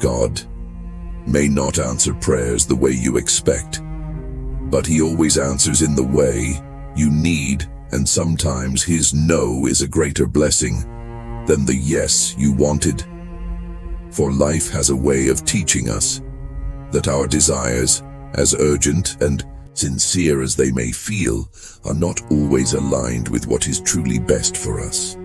God may not answer prayers the way you expect, but He always answers in the way you need, and sometimes His no is a greater blessing than the yes you wanted. For life has a way of teaching us that our desires, as urgent and sincere as they may feel, are not always aligned with what is truly best for us.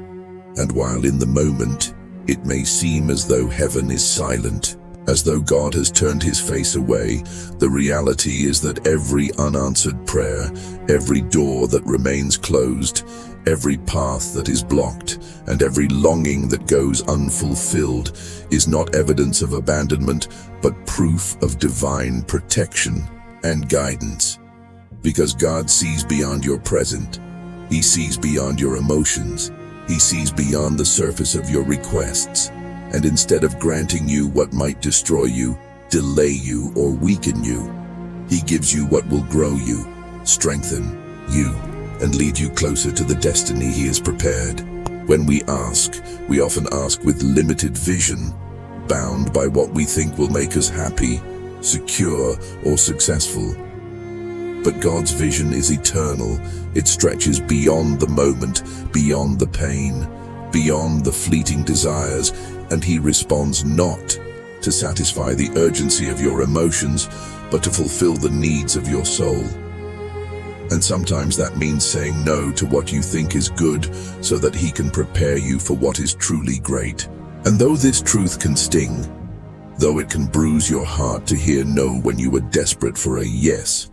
And while in the moment it may seem as though heaven is silent, as though God has turned His face away, the reality is that every unanswered prayer, every door that remains closed, every path that is blocked, and every longing that goes unfulfilled is not evidence of abandonment, but proof of divine protection and guidance. Because God sees beyond your present. He sees beyond your emotions. He sees beyond the surface of your requests. And instead of granting you what might destroy you, delay you, or weaken you, He gives you what will grow you, strengthen you, and lead you closer to the destiny He has prepared. When we ask, we often ask with limited vision, bound by what we think will make us happy, secure, or successful. But God's vision is eternal. It stretches beyond the moment, beyond the pain, beyond the fleeting desires, and He responds not to satisfy the urgency of your emotions, but to fulfill the needs of your soul. And sometimes that means saying no to what you think is good so that He can prepare you for what is truly great. And though this truth can sting, though it can bruise your heart to hear no when you were desperate for a yes,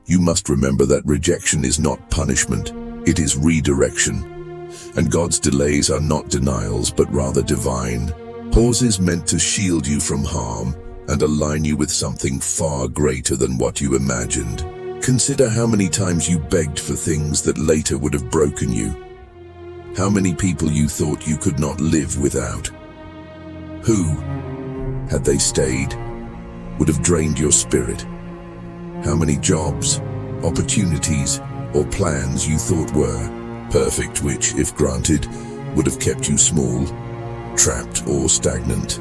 you must remember that rejection is not punishment, it is redirection. And God's delays are not denials, but rather divine. Pauses meant to shield you from harm and align you with something far greater than what you imagined. Consider how many times you begged for things that later would have broken you. How many people you thought you could not live without. Who, had they stayed, would have drained your spirit. How many jobs, opportunities, or plans you thought were perfect, which, if granted, would have kept you small, trapped, or stagnant.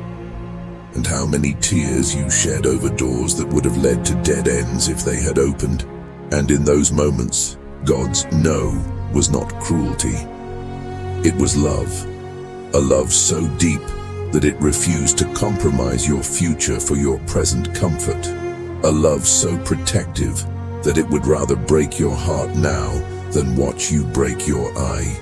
And how many tears you shed over doors that would have led to dead ends if they had opened. And in those moments, God's no was not cruelty. It was love, a love so deep that it refused to compromise your future for your present comfort. A love so protective that it would rather break your heart now than watch you break your eye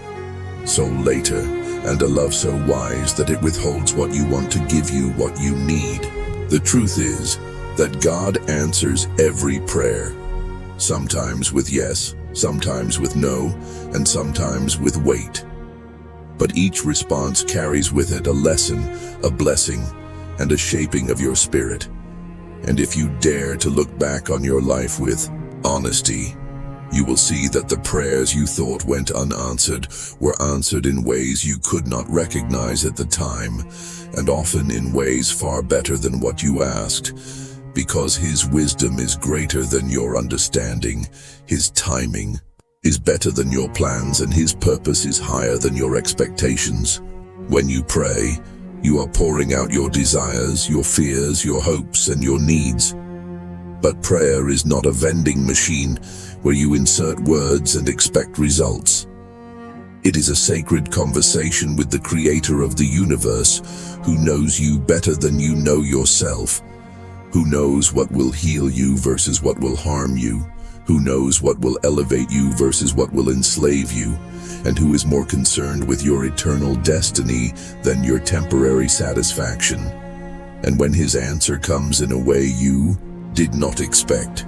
soul later, and a love so wise that it withholds what you want to give you what you need. The truth is that God answers every prayer, sometimes with yes, sometimes with no, and sometimes with wait. But each response carries with it a lesson, a blessing, and a shaping of your spirit. And if you dare to look back on your life with honesty, you will see that the prayers you thought went unanswered were answered in ways you could not recognize at the time, and often in ways far better than what you asked, because His wisdom is greater than your understanding, His timing is better than your plans, and His purpose is higher than your expectations. When you pray, you are pouring out your desires, your fears, your hopes, and your needs. But prayer is not a vending machine where you insert words and expect results. It is a sacred conversation with the Creator of the universe, who knows you better than you know yourself, who knows what will heal you versus what will harm you, who knows what will elevate you versus what will enslave you, and who is more concerned with your eternal destiny than your temporary satisfaction. And when His answer comes in a way you did not expect,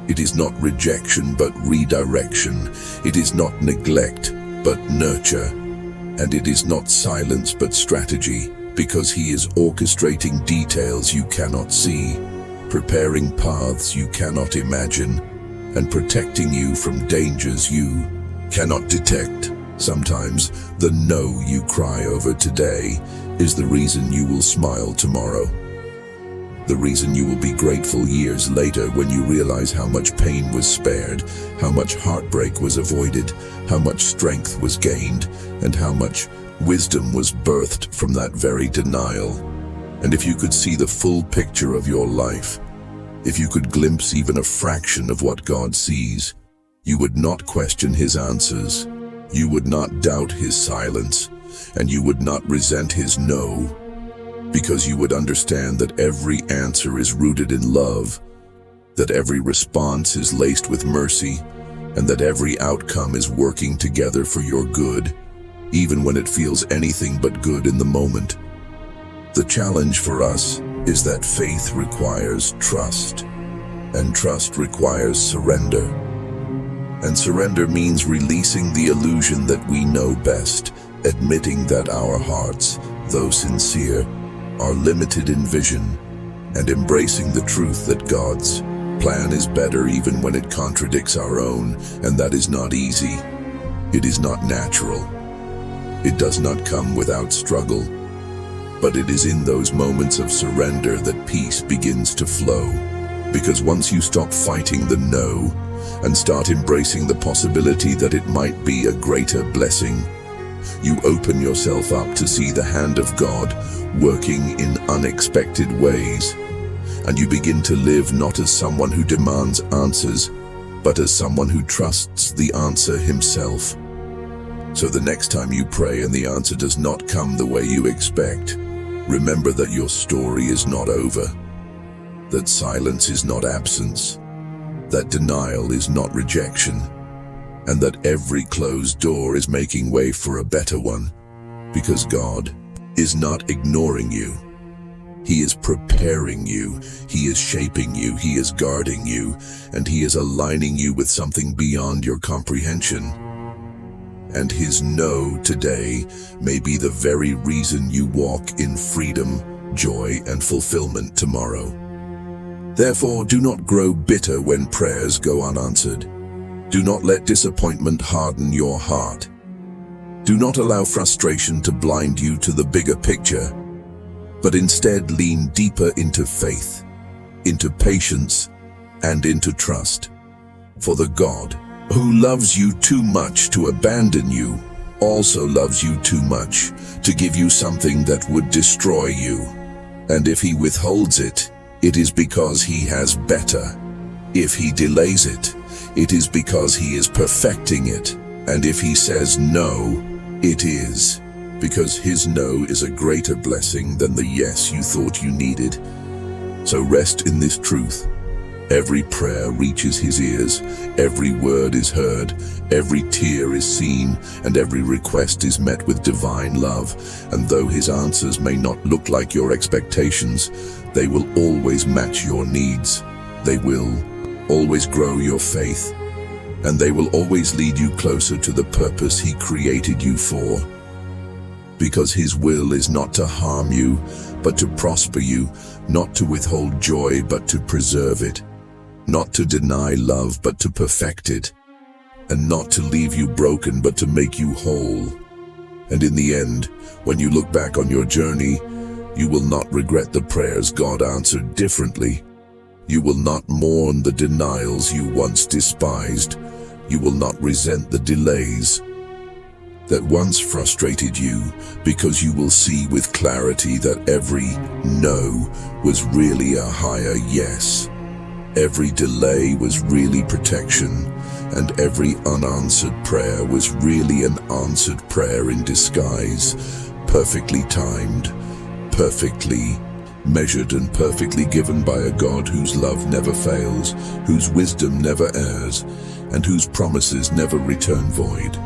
it is not rejection but redirection. It is not neglect but nurture. And it is not silence but strategy, because He is orchestrating details you cannot see, preparing paths you cannot imagine, and protecting you from dangers you cannot detect. Sometimes the no you cry over today is the reason you will smile tomorrow. The reason you will be grateful years later when you realize how much pain was spared, how much heartbreak was avoided, how much strength was gained, and how much wisdom was birthed from that very denial. And if you could see the full picture of your life, if you could glimpse even a fraction of what God sees, you would not question his answers, you would not doubt his silence, and you would not resent his no, because you would understand that every answer is rooted in love, that every response is laced with mercy, and that every outcome is working together for your good, even when it feels anything but good in the moment. The challenge for us is that faith requires trust, and trust requires surrender. And surrender means releasing the illusion that we know best, admitting that our hearts, though sincere, are limited in vision, and embracing the truth that God's plan is better even when it contradicts our own, and that is not easy. It is not natural. It does not come without struggle. But it is in those moments of surrender that peace begins to flow. Because once you stop fighting the no and start embracing the possibility that it might be a greater blessing, you open yourself up to see the hand of God working in unexpected ways. And you begin to live not as someone who demands answers, but as someone who trusts the answer himself. So the next time you pray and the answer does not come the way you expect, remember that your story is not over, that silence is not absence, that denial is not rejection, and that every closed door is making way for a better one, because God is not ignoring you. He is preparing you, he is shaping you, he is guarding you, and he is aligning you with something beyond your comprehension. And his no today may be the very reason you walk in freedom, joy, and fulfillment tomorrow. Therefore, do not grow bitter when prayers go unanswered. Do not let disappointment harden your heart. Do not allow frustration to blind you to the bigger picture, but instead lean deeper into faith, into patience, and into trust. For the God who loves you too much to abandon you also loves you too much to give you something that would destroy you. And if he withholds it, it is because he has better. If he delays it, it is because he is perfecting it. And if he says no, it is because his no is a greater blessing than the yes you thought you needed. So rest in this truth. Every prayer reaches his ears, every word is heard, every tear is seen, and every request is met with divine love. And though his answers may not look like your expectations, they will always match your needs. They will always grow your faith, and they will always lead you closer to the purpose he created you for. Because his will is not to harm you, but to prosper you, not to withhold joy, but to preserve it, not to deny love, but to perfect it, and not to leave you broken, but to make you whole. And in the end, when you look back on your journey, you will not regret the prayers God answered differently. You will not mourn the denials you once despised. You will not resent the delays that once frustrated you, because you will see with clarity that every no was really a higher yes. Every delay was really protection, and every unanswered prayer was really an answered prayer in disguise, perfectly timed, perfectly measured, and perfectly given by a God whose love never fails, whose wisdom never errs, and whose promises never return void.